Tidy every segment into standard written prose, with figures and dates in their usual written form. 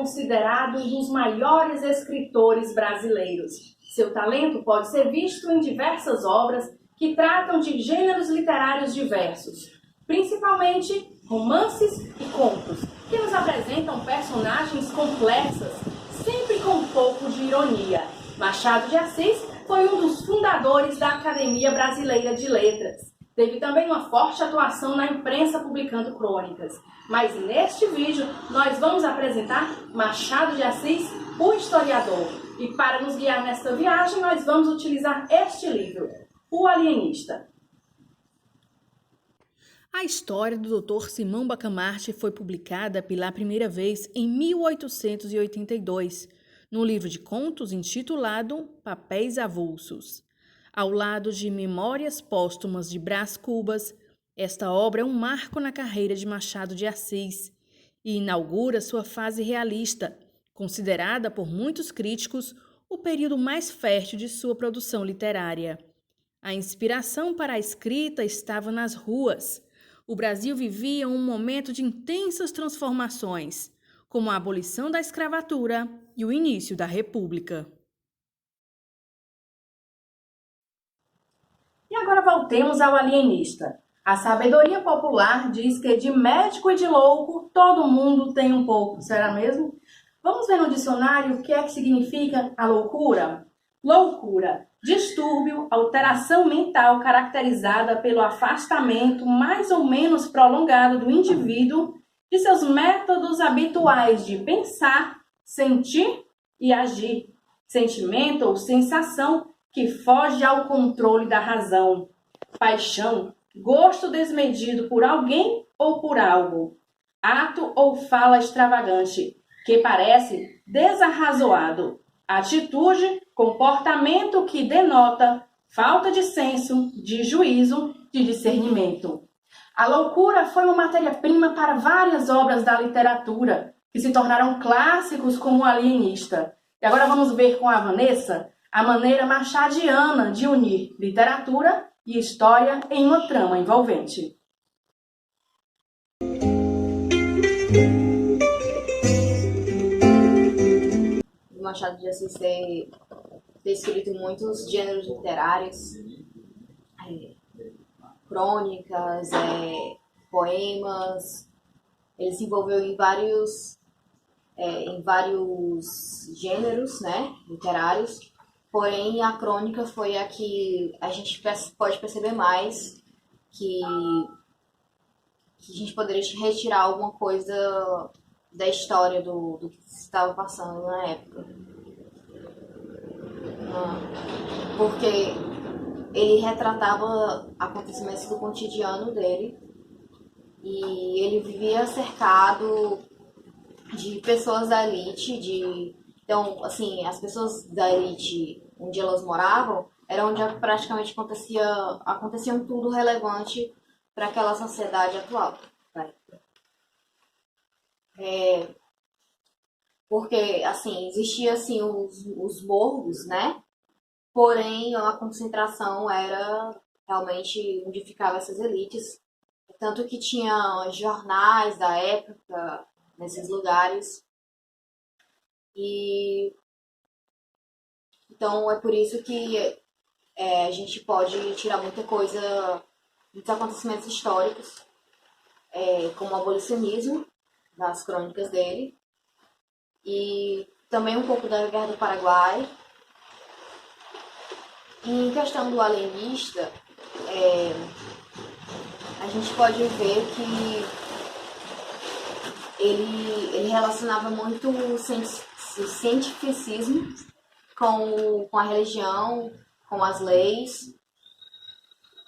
considerado um dos maiores escritores brasileiros. Seu talento pode ser visto em diversas obras que tratam de gêneros literários diversos, principalmente romances e contos, que nos apresentam personagens complexas, sempre com um pouco de ironia. Machado de Assis foi um dos fundadores da Academia Brasileira de Letras. Teve também uma forte atuação na imprensa publicando crônicas. Mas neste vídeo nós vamos apresentar Machado de Assis, o historiador. E para nos guiar nesta viagem nós vamos utilizar este livro, O Alienista. A história do Dr. Simão Bacamarte foi publicada pela primeira vez em 1882, no livro de contos intitulado Papéis Avulsos. Ao lado de Memórias Póstumas de Brás Cubas, esta obra é um marco na carreira de Machado de Assis e inaugura sua fase realista, considerada por muitos críticos o período mais fértil de sua produção literária. A inspiração para a escrita estava nas ruas. O Brasil vivia um momento de intensas transformações, como a abolição da escravatura e o início da República. E agora voltemos ao Alienista. A sabedoria popular diz que de médico e de louco todo mundo tem um pouco. Será mesmo? Vamos ver no dicionário o que é que significa a loucura? Loucura, distúrbio, alteração mental caracterizada pelo afastamento mais ou menos prolongado do indivíduo de seus métodos habituais de pensar, sentir e agir. Sentimento ou sensação que foge ao controle da razão. Paixão, gosto desmedido por alguém ou por algo. Ato ou fala extravagante, que parece desarrazoado. Atitude, comportamento que denota falta de senso, de juízo, de discernimento. A loucura foi uma matéria-prima para várias obras da literatura, que se tornaram clássicos como O Alienista. E agora vamos ver com a Vanessa a maneira machadiana de unir literatura e história em uma trama envolvente. Machado de Assis ter escrito muitos gêneros literários, crônicas, poemas. Ele se envolveu em vários gêneros, né, literários. Porém, a crônica foi a que a gente pode perceber mais que a gente poderia retirar alguma coisa da história do que estava passando na época. Porque ele retratava acontecimentos do cotidiano dele e ele vivia cercado de pessoas da elite, então, assim, as pessoas da elite onde elas moravam era onde praticamente aconteciam tudo relevante para aquela sociedade atual. Porque, assim, existia, assim, os morros, né? Porém, a concentração era realmente onde ficavam essas elites. Tanto que tinha jornais da época nesses lugares. E então é por isso que a gente pode tirar muita coisa, muitos acontecimentos históricos, como o abolicionismo, das crônicas dele, e também um pouco da Guerra do Paraguai. E em questão do alienista, a gente pode ver que ele relacionava muito o cientificismo com a religião, com as leis.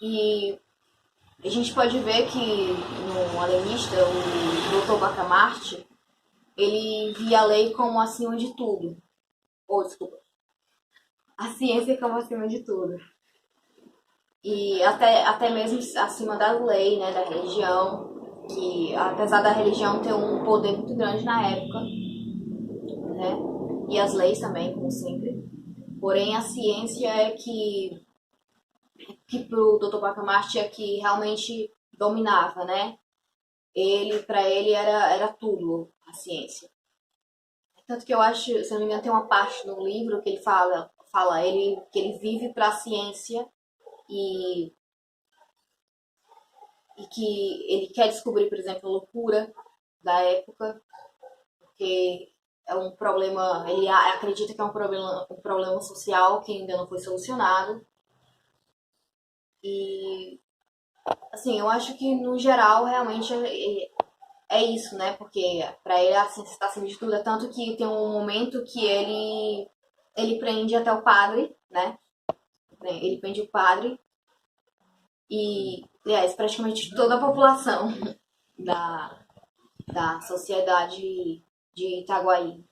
E a gente pode ver que no alienista, o Dr. Bacamarte, ele via a lei como acima de tudo. A ciência como acima de tudo. E até mesmo acima da lei, né, da religião, que apesar da religião ter um poder muito grande na época, né, e as leis também, como sempre, porém a ciência é que pro Dr. Bacamarte é que realmente dominava, né? Para ele era tudo a ciência. Tanto que eu acho, se não me engano, tem uma parte no livro que ele que ele vive para a ciência e, e que ele quer descobrir, por exemplo, a loucura da época, porque é um problema, ele acredita que é um problema social que ainda não foi solucionado. E, assim, eu acho que, no geral, realmente é isso, né? Porque para ele a ciência está acima de tudo. É tanto que tem um momento que ele prende até o padre, né? Ele prende o padre e, aliás, praticamente toda a população da sociedade de Itaguaí.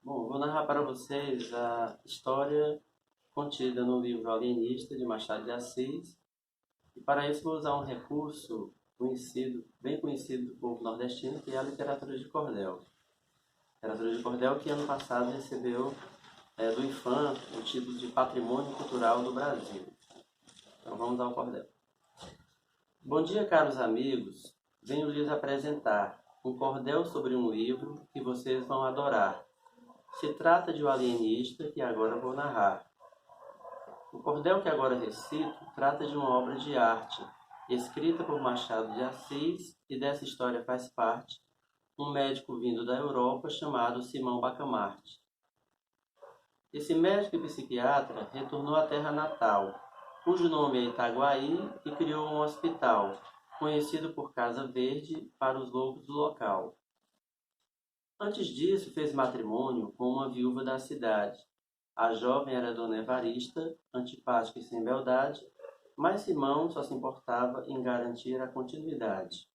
Bom, vou narrar para vocês a história contida no livro Alienista, de Machado de Assis. E para isso vou usar um recurso bem conhecido do povo nordestino, que é a literatura de cordel. Literatura de cordel que ano passado recebeu do IFAM o título de Patrimônio Cultural do Brasil. Então vamos ao cordel. Bom dia, caros amigos. Venho lhes apresentar um cordel sobre um livro que vocês vão adorar. Se trata de O Alienista, que agora vou narrar. O cordel que agora recito trata de uma obra de arte, escrita por Machado de Assis, e dessa história faz parte um médico vindo da Europa chamado Simão Bacamarte. Esse médico e psiquiatra retornou à terra natal, cujo nome é Itaguaí, e criou um hospital, conhecido por Casa Verde, para os loucos do local. Antes disso, fez matrimônio com uma viúva da cidade. A jovem era Dona Evarista, antipática e sem beldade, mas Simão só se importava em garantir a continuidade.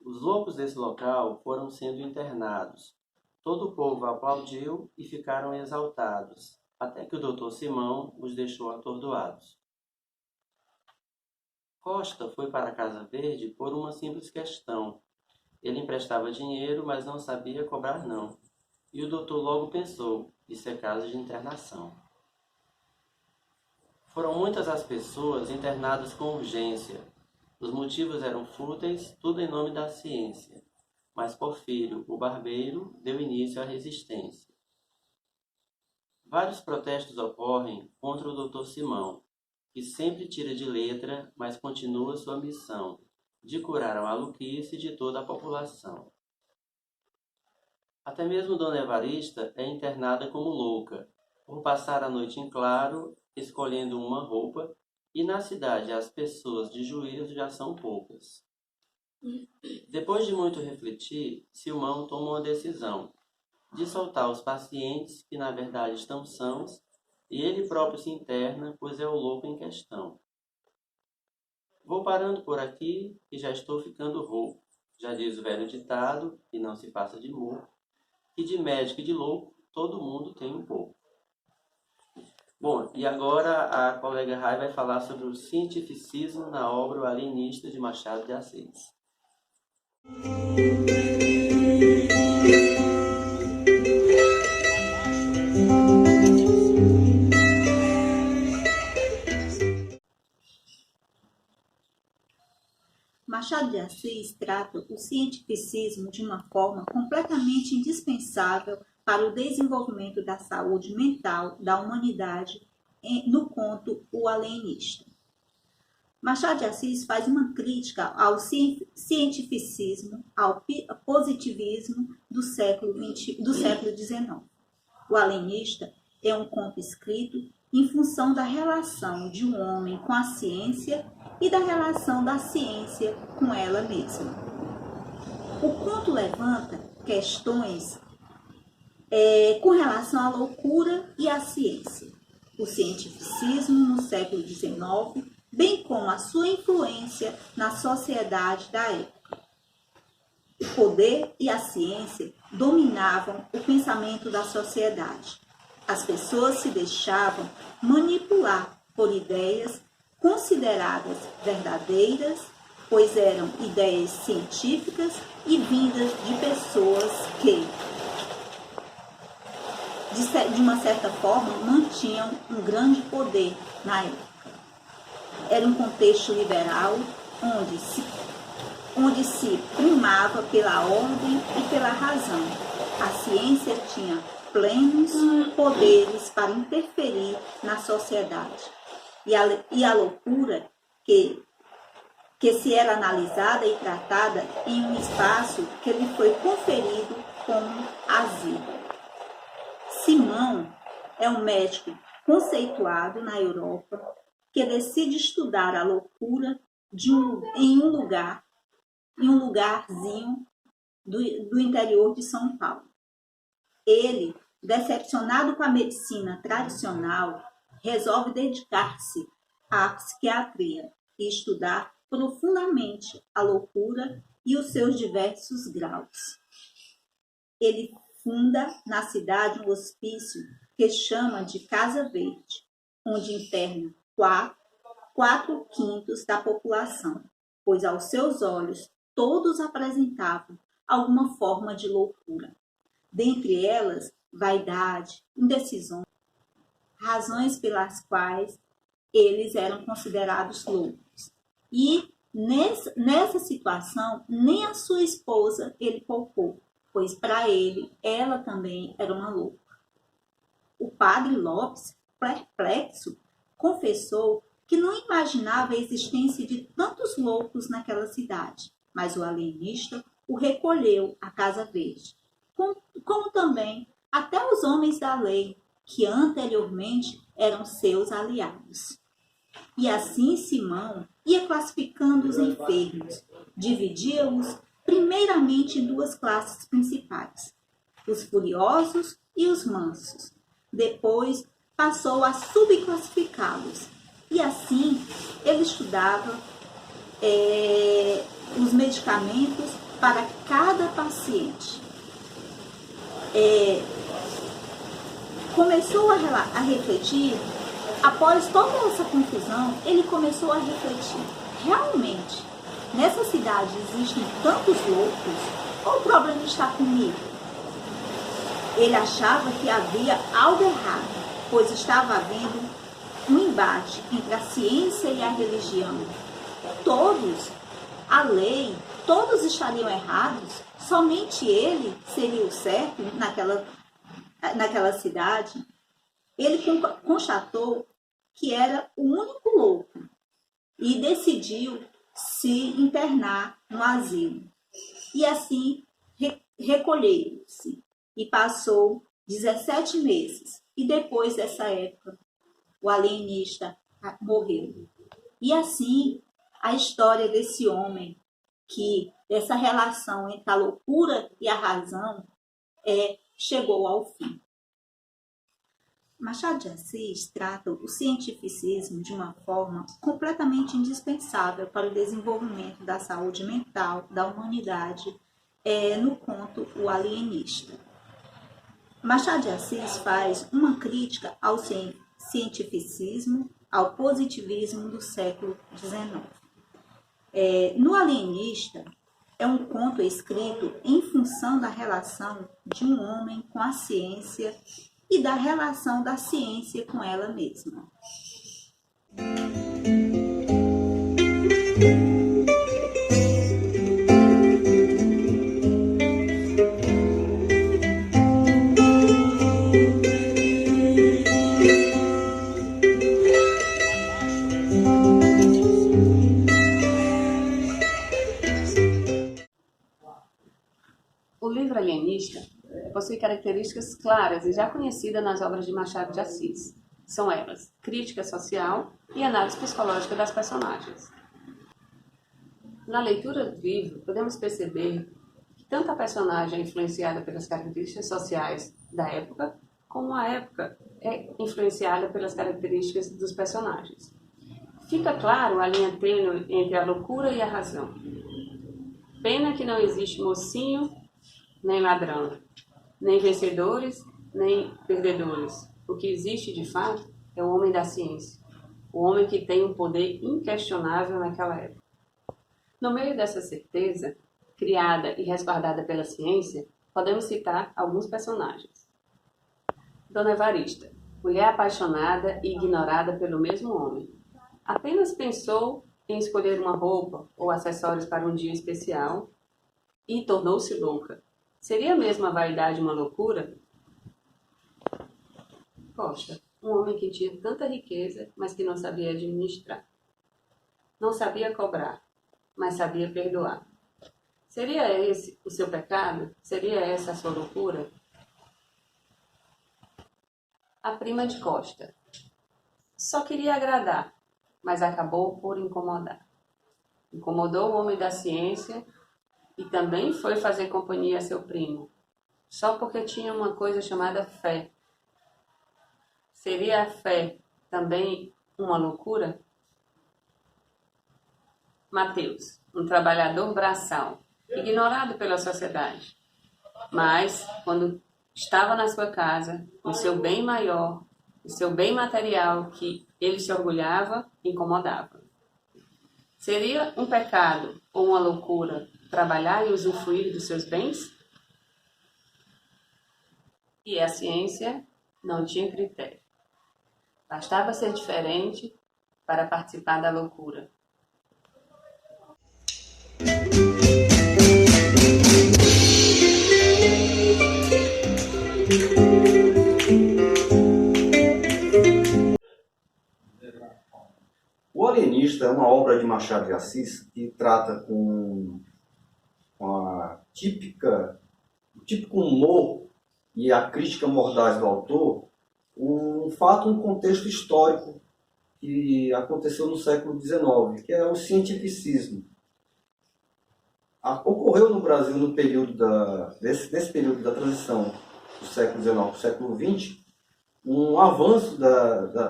Os loucos desse local foram sendo internados. Todo o povo aplaudiu e ficaram exaltados, até que o doutor Simão os deixou atordoados. Costa foi para a Casa Verde por uma simples questão. Ele emprestava dinheiro, mas não sabia cobrar não. E o doutor logo pensou, isso é caso de internação. Foram muitas as pessoas internadas com urgência. Os motivos eram fúteis, tudo em nome da ciência. Mas Porfírio, o barbeiro, deu início à resistência. Vários protestos ocorrem contra o doutor Simão, que sempre tira de letra, mas continua sua missão de curar a maluquice de toda a população. Até mesmo Dona Evarista é internada como louca, por passar a noite em claro, escolhendo uma roupa, e na cidade as pessoas de juízo já são poucas. Depois de muito refletir, Simão toma uma decisão de soltar os pacientes que na verdade estão sãos, e ele próprio se interna, pois é o louco em questão. Vou parando por aqui e já estou ficando rouco. Já diz o velho ditado, e não se passa de morto, que de médico e de louco todo mundo tem um pouco. Bom, e agora a colega Rai vai falar sobre o cientificismo na obra O Alienista, de Machado de Assis. Machado de Assis trata o cientificismo de uma forma completamente indispensável para o desenvolvimento da saúde mental da humanidade no conto O Alienista. Machado de Assis faz uma crítica ao cientificismo, ao positivismo do século XIX. O Alienista é um conto escrito em função da relação de um homem com a ciência e da relação da ciência com ela mesma. O conto levanta questões com relação à loucura e à ciência, o cientificismo no século XIX, bem como a sua influência na sociedade da época. O poder e a ciência dominavam o pensamento da sociedade. As pessoas se deixavam manipular por ideias consideradas verdadeiras, pois eram ideias científicas e vindas de pessoas que, de uma certa forma, mantinham um grande poder na época. Era um contexto liberal onde se primava pela ordem e pela razão. A ciência tinha plenos poderes para interferir na sociedade. E a loucura que se era analisada e tratada em um espaço que lhe foi conferido como asilo. Simão é um médico conceituado na Europa que decide estudar a loucura em um lugarzinho do interior de São Paulo. Ele, decepcionado com a medicina tradicional, resolve dedicar-se à psiquiatria e estudar profundamente a loucura e os seus diversos graus. Ele funda na cidade um hospício que chama de Casa Verde, onde interna 4/5 da população, pois aos seus olhos todos apresentavam alguma forma de loucura. Dentre elas, vaidade, indecisão, razões pelas quais eles eram considerados loucos. E nessa situação, nem a sua esposa ele poupou, pois para ele, ela também era uma louca. O padre Lopes, perplexo, confessou que não imaginava a existência de tantos loucos naquela cidade, mas o alienista o recolheu à Casa Verde, como também até os homens da lei, que anteriormente eram seus aliados. E assim Simão ia classificando os enfermos, dividia-os primeiramente em duas classes principais, os furiosos e os mansos. Depois passou a subclassificá-los. E assim ele estudava os medicamentos para cada paciente. Começou a refletir, após toda essa confusão, ele começou a refletir. Realmente, nessa cidade existem tantos loucos, ou o problema está comigo? Ele achava que havia algo errado, pois estava havendo um embate entre a ciência e a religião. Todos, a lei, todos estariam errados, somente ele seria o certo naquela cidade. Ele constatou que era o único louco e decidiu se internar no asilo. E assim recolheu-se e passou 17 meses. E depois dessa época, o alienista morreu. E assim, a história desse homem, essa relação entre a loucura e a razão, chegou ao fim. Machado de Assis trata o cientificismo de uma forma completamente indispensável para o desenvolvimento da saúde mental da humanidade no conto O Alienista. Machado de Assis faz uma crítica ao cientificismo, ao positivismo do século XIX. No Alienista, é um conto escrito em função da relação de um homem com a ciência e da relação da ciência com ela mesma. O livro Alienista possui características claras e já conhecidas nas obras de Machado de Assis. São elas: crítica social e análise psicológica das personagens. Na leitura do livro, podemos perceber que tanto a personagem é influenciada pelas características sociais da época, como a época é influenciada pelas características dos personagens. Fica claro a linha tênue entre a loucura e a razão. Pena que não existe mocinho nem ladrão, nem vencedores, nem perdedores. O que existe, de fato, é o homem da ciência. o homem que tem um poder inquestionável naquela época. No meio dessa certeza, criada e resguardada pela ciência, podemos citar alguns personagens. Dona Evarista, mulher apaixonada e ignorada pelo mesmo homem. Apenas pensou em escolher uma roupa ou acessórios para um dia especial e tornou-se louca. Seria mesmo a vaidade uma loucura? Costa, um homem que tinha tanta riqueza, mas que não sabia administrar. Não sabia cobrar, mas sabia perdoar. Seria esse o seu pecado? Seria essa a sua loucura? A prima de Costa. Só queria agradar, mas acabou por incomodar. Incomodou o homem da ciência e também foi fazer companhia a seu primo, só porque tinha uma coisa chamada fé. Seria a fé também uma loucura? Mateus, um trabalhador braçal, ignorado pela sociedade, mas quando estava na sua casa, o seu bem maior, o seu bem material que ele se orgulhava, incomodava. Seria um pecado ou uma loucura trabalhar e usufruir dos seus bens? E a ciência não tinha critério. Bastava ser diferente para participar da loucura. O Alienista é uma obra de Machado de Assis que trata com a o típico humor e a crítica mordaz do autor um fato, um contexto histórico que aconteceu no século XIX, que é o cientificismo. Ocorreu no Brasil no período nesse período da transição do século XIX para o século XX um avanço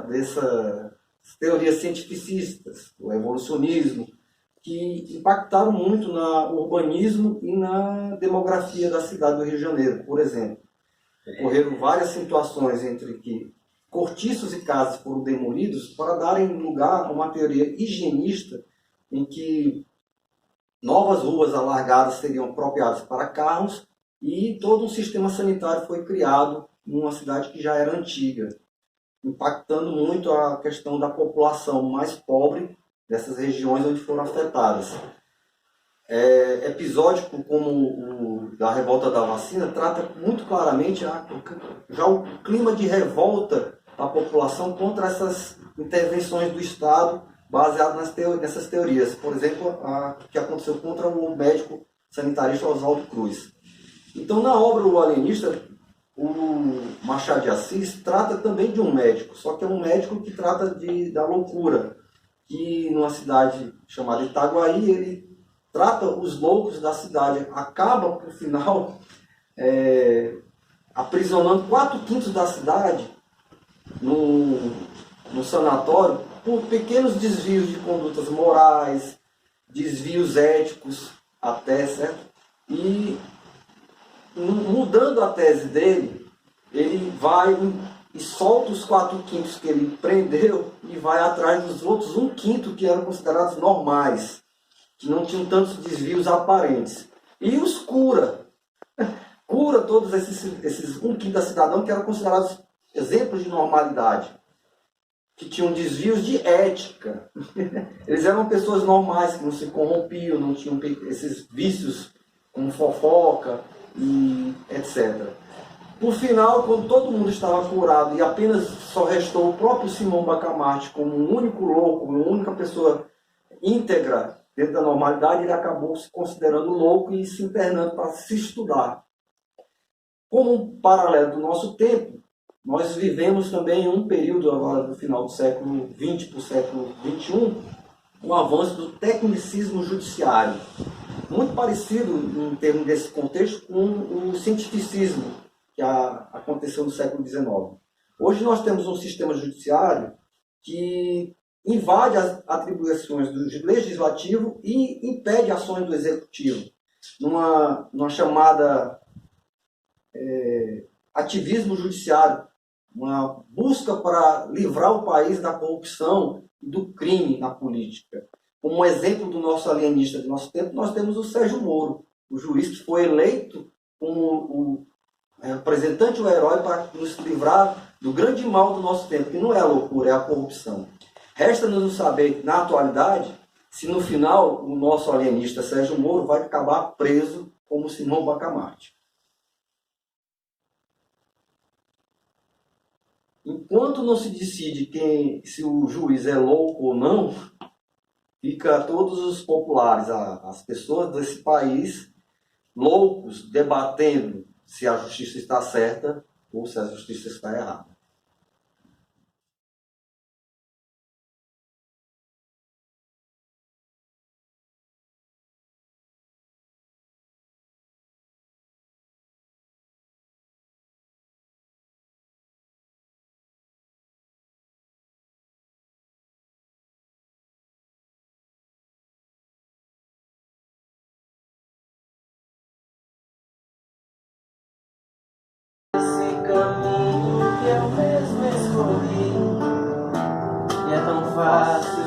dessas teorias cientificistas, o evolucionismo, que impactaram muito no urbanismo e na demografia da cidade do Rio de Janeiro, por exemplo. Ocorreram várias situações entre que cortiços e casas foram demolidos para darem lugar a uma teoria higienista em que novas ruas alargadas seriam apropriadas para carros e todo um sistema sanitário foi criado numa cidade que já era antiga, impactando muito a questão da população mais pobre dessas regiões onde foram afetadas. Episódico como o da revolta da vacina trata muito claramente já o clima de revolta da população contra essas intervenções do Estado baseado nessas teorias. Por exemplo, a que aconteceu contra o médico sanitarista Oswaldo Cruz. Então, na obra O Alienista, o Machado de Assis trata também de um médico, só que é um médico que trata da loucura, que numa cidade chamada Itaguaí, ele trata os loucos da cidade, acaba, por final, aprisionando 4/5 da cidade no sanatório por pequenos desvios de condutas morais, desvios éticos até, certo? E mudando a tese dele, ele vai e solta os 4/5 que ele prendeu e vai atrás dos outros 1/5 que eram considerados normais, que não tinham tantos desvios aparentes. E os cura. Cura todos esses 1/5 da cidadão que eram considerados exemplos de normalidade, que tinham desvios de ética. Eles eram pessoas normais, que não se corrompiam, não tinham esses vícios como fofoca e etc. Por final, quando todo mundo estava curado e apenas só restou o próprio Simão Bacamarte como um único louco, uma única pessoa íntegra dentro da normalidade, ele acabou se considerando louco e se internando para se estudar. Como um paralelo do nosso tempo, nós vivemos também um período agora do final do século XX para o século XXI, um avanço do tecnicismo judiciário, muito parecido em termos desse contexto com o cientificismo que aconteceu no século XIX. Hoje nós temos um sistema judiciário que invade as atribuições do legislativo e impede ações do executivo, numa chamada ativismo judiciário, uma busca para livrar o país da corrupção e do crime na política. Como um exemplo do nosso alienista do nosso tempo, nós temos o Sérgio Moro, o juiz que foi eleito como o representante, o herói, para nos livrar do grande mal do nosso tempo, que não é a loucura, é a corrupção. Resta-nos saber, na atualidade, se no final o nosso alienista Sérgio Moro vai acabar preso como Simão Bacamarte. Enquanto não se decide se o juiz é louco ou não, fica todos os populares, as pessoas desse país, loucos, debatendo se a justiça está certa ou se a justiça está errada. Esse caminho que eu mesmo escolhi, e é tão fácil